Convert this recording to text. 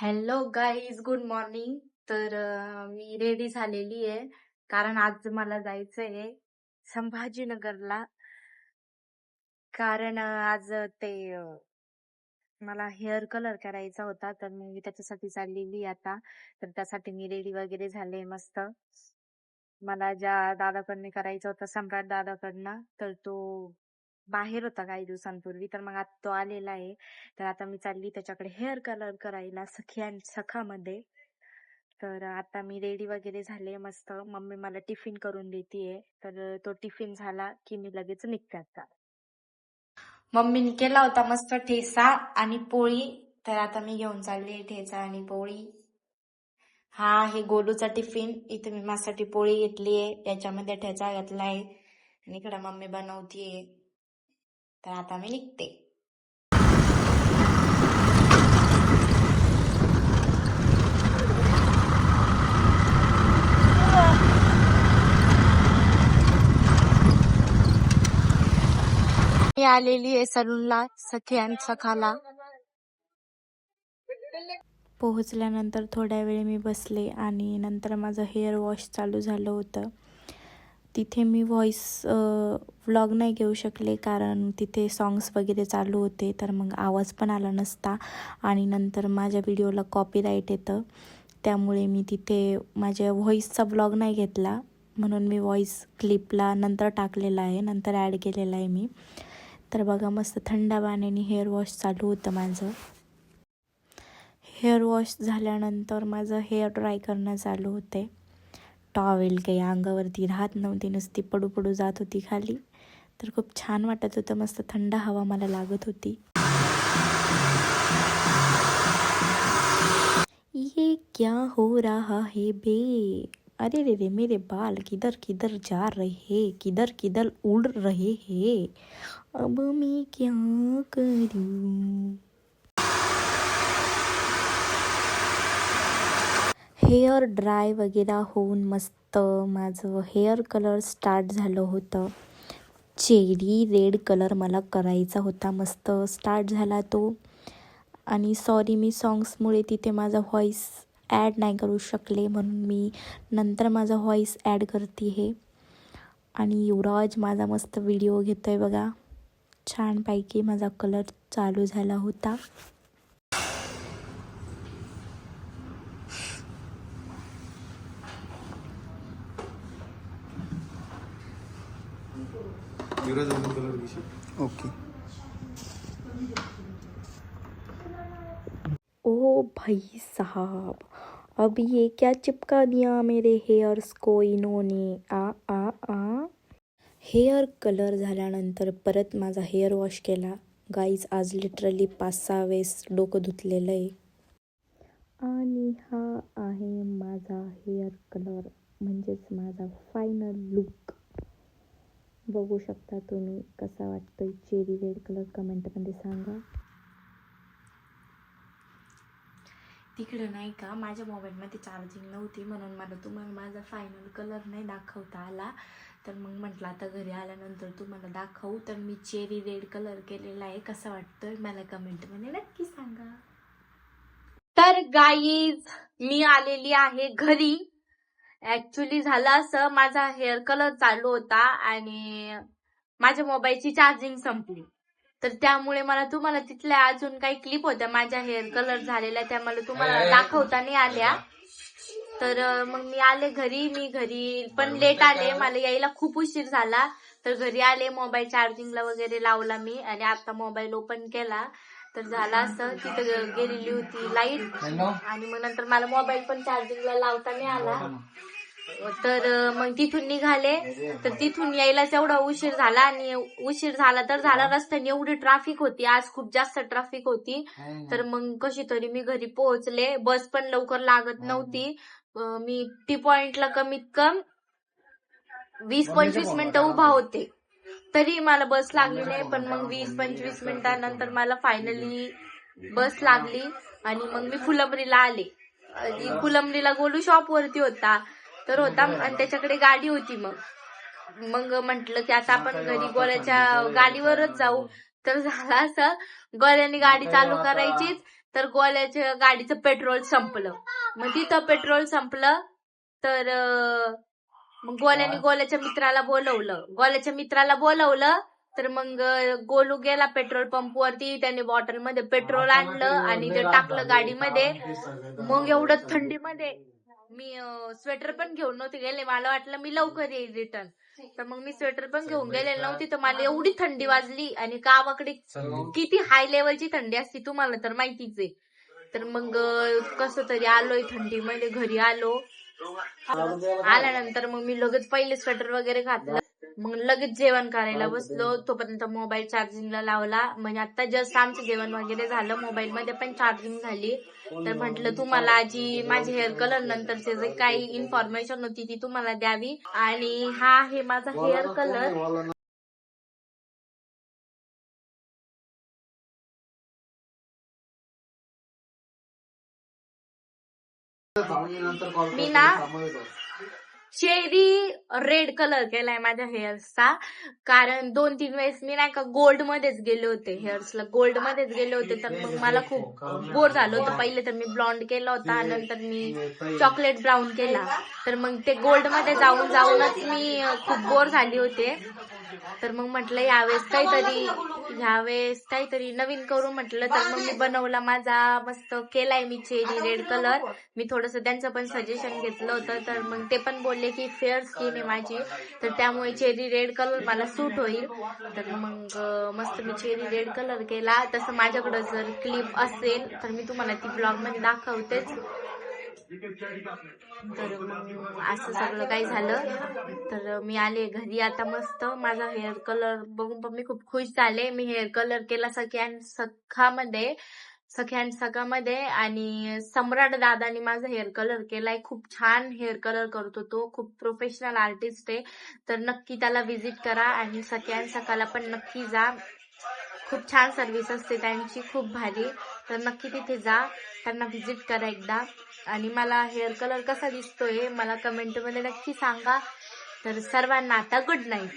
Hello guys, good morning. तर मी ready झालेली आहे कारण आज मला जायचंय संभाजीनगरला. कारण आज ते मला हेअर कलर करायचा होता, तर मी त्याच्यासाठी चाललेली आता. तर त्यासाठी मी रेडी वगैरे झाले मस्त. मला ज्या दादाकडनं करायचा होता, सम्राट दादाकडनं, तर तो बाहेर होता काही दिवसांपूर्वी, तर मग आता तो आलेला आहे. तर आता मी चालली त्याच्याकडे हेअर कलर करायला सखामध्ये. तर आता मी रेडी वगैरे झाले मस्त. मम्मी मला टिफिन करून देतीये, तर तो टिफिन झाला की मी लगेच निघते आता. मम्मीने केला होता मस्त ठेचा आणि पोळी, तर आता मी घेऊन चालली ठेचा आणि पोळी. हा आहे गोलूचा टिफिन. इथे मी माझ्यासाठी पोळी घेतलीये, याच्यामध्ये ठेचा घातलाय आणि इकडे मम्मी बनवतीये. तर आता मी निघते. मी आलेली आहे सलूनला, सखी आणि सखाला. पोहोचल्यानंतर थोड्या वेळ मी बसले आणि नंतर माझं हेअर वॉश चालू झालं होतं. तिथे मी व्हॉइस व्लॉग नाही घेऊ शकले कारण तिथे सॉंग्स वगैरे चालू होते, तर मग आवाज पण आला नसता आणि नंतर माझ्या व्हिडिओला कॉपीराईट येतं. त्यामुळे मी तिथे माझ्या व्हॉइसचा व्लॉग नाही घेतला, म्हणून मी व्हॉइस क्लिपला नंतर टाकलेला आहे, नंतर ॲड केलेला आहे मी. तर बघा मस्त थंड पाण्याने हेअर वॉश चालू होतं माझं. हेअर वॉश झाल्यानंतर माझं हेअर ड्राय करणं चालू होते. टॉवेल काही अंगावरती राहत नव्हती, नुसती पडू पडू जात होती खाली. तर खूप छान वाटत होतं, मस्त थंड हवा मला लागत होती. ये क्या हो रहा है बे, अरे रे रे मेरे बाल किधर किधर जा रहे, किधर किधर उड़ रहे हैं, अब मैं क्या करूं. हेअर ड्राय वगैरे होऊन मस्त माझं हेअर कलर स्टार्ट झालं होतं. चेरी रेड कलर मला करायचा होता, मस्त स्टार्ट झाला तो. आणि सॉरी, मी सॉंग्समुळे तिथे माझा व्हॉइस ॲड नाही करू शकले, म्हणून मी नंतर माझा व्हॉइस ॲड करते हे. आणि युवराज माझा मस्त व्हिडिओ घेतो आहे बघा, छानपैकी माझा कलर चालू झाला होता. ओके. ओ भाई साहब, अब ये क्या चिपका दिया मेरे हेयर्स को इन्होंने. आ आ आ हेअर कलर झाल्यानंतर परत माझा हेअर वॉश केला. गाईज, आज लिटरली 5-6 वेळेस डोकं धुतलेलं आहे. आणि हा आहे माझा हेअर कलर, म्हणजेच माझा फायनल लुक. बघू शकता तुम्ही कसा वाटतोय चेरी रेड कलर, कमेंटमध्ये सांगा. तिकडं नाही का, माझ्या मोबाईलमध्ये चार्जिंग नव्हती, म्हणून मला तुम्हाला माझा फायनल कलर नाही दाखवता आला. तर मग म्हटलं आता घरी आल्यानंतर तुम्हाला दाखवू. तर मी चेरी रेड कलर केलेला आहे, कसा वाटतोय मला कमेंटमध्ये नक्की सांगा. तर गाईज, मी आलेली आहे घरी. ऍक्च्युली झालं असं, माझा हेअर कलर चालू होता आणि माझ्या मोबाईलची चार्जिंग संपली. तर त्यामुळे मला तुम्हाला तिथल्या अजून काही क्लिप होत्या माझ्या हेअर कलर झालेल्या, त्या मला तुम्हाला दाखवता नाही आल्या. तर मग मी आले घरी. मी घरी पण लेट आले, मला यायला खूप उशीर झाला. तर घरी आले, मोबाईल चार्जिंगला वगैरे लावला मी आणि आता मोबाईल ओपन केला. तर झालं असं, तिथं गेलेली होती लाईट आणि मग नंतर मला मोबाईल पण चार्जिंगला लावता नाही आला. तर मग तिथून निघाले, तर तिथून यायलाच एवढा उशीर झाला. आणि उशीर झाला तर झाला, रस्त्याने एवढी ट्रॅफिक होती आज, खूप जास्त ट्रॅफिक होती. तर मग कशी तरी मी घरी पोहोचले. बस पण लवकर लागत नव्हती. मी टी पॉइंटला कमीत कम 20-25 मिनिटं उभा होते, तरी मला बस लागली नाही. पण मग 20-25 मिनिटांनंतर मला फायनली बस लागली आणि मग मी फुलंब्रीला आले. फुलंब्रीला गोलू शॉप वरती होता आणि त्याच्याकडे गाडी होती. मग म्हंटल की आता आपण घरी गोळ्याच्या गाडीवरच जाऊ. तर झालं असं, गोळ्याने गाडी चालू करायचीच तर गोल्याच्या गाडीचं पेट्रोल संपलं. मग तिथं पेट्रोल संपलं तर मग गोल्याच्या मित्राला बोलवलं. तर मग गोलू गेला पेट्रोल पंप वरती, त्याने बॉटल मध्ये पेट्रोल आणलं आणि ते टाकलं गाडीमध्ये. मग एवढं थंडीमध्ये मी स्वेटर पण घेऊन नव्हते गेले, मला वाटलं मी लवकर येईल रिटर्न. तर मग मी स्वेटर पण घेऊन गेलेली नव्हती, तर मला एवढी थंडी वाजली. आणि गावाकडे किती हाय लेवलची थंडी असते तुम्हाला तर माहितीच आहे. तर मग कसं तरी आलोय थंडीमध्ये घरी आलो. आल्यानंतर मग मी लगेच पहिले स्वेटर वगैरे घातलं, मग लगेच जेवण करायला बसलो. तोपर्यंत मोबाईल चार्जिंगला लावला. म्हणजे आता जस्ट आमचं जेवण वगैरे झालं, मोबाईल मध्ये पण चार्जिंग झाली. तर म्हटलं तुम्हाला आजी माझे हेअर कलर नंतरचे जे काही इन्फॉर्मेशन होती ती तुम्हाला द्यावी. आणि हा आहे माझा हेअर कलर. मी ना चेरी रेड कलर केलाय माझ्या हेअर्सचा. कारण 2-3 वेळेस मी नाही का गोल्ड मध्येच गेले होते, हेअर्सला गोल्ड मध्येच गेले होते. तर मग मला खूप बोर झालं होतं. पहिले तर मी ब्लॉन्ड केला होता, नंतर मी चॉकलेट ब्राऊन केला. तर मग ते गोल्ड मध्ये जाऊनच मी खूप बोर झाली होते. तर मग म्हटलं ह्यावेळेस काहीतरी नवीन करू म्हटलं. तर मग मी बनवला माझा मस्त केलाय मी चेरी रेड कलर. मी थोडस त्यांचं पण सजेशन घेतलं होतं. तर मग ते पण बोलले की फेअर स्किन आहे माझी, तर त्यामुळे चेरी रेड कलर मला सूट होईल. तर मग मस्त मी चेरी रेड कलर केला. तसं माझ्याकडं जर क्लिप असेल तर मी तुम्हाला ती ब्लॉग मध्ये दाखवतेच. तर मग असं सगळं काही झालं. तर मी आले घरी आता. मस्त माझा हेअर कलर बघून पण मी खूप खुश झाले. मी हेअर कलर केला सख्यामध्ये आणि सम्राट दादानी माझा हेअर कलर केलाय. खूप छान हेअर कलर करतो तो, खूप प्रोफेशनल आर्टिस्ट आहे. तर नक्की त्याला व्हिजिट करा आणि सकाळला पण नक्की जा. खूप छान सर्व्हिस असते त्यांची, खूप भारी. तर नक्की तिथे जा, त्यांना व्हिजिट करा एकदा. आणि मला हेअर कलर कसा दिसतोय मला कमेंट मध्ये नक्की सांगा. तर सर्वांना आता गुड नाईट.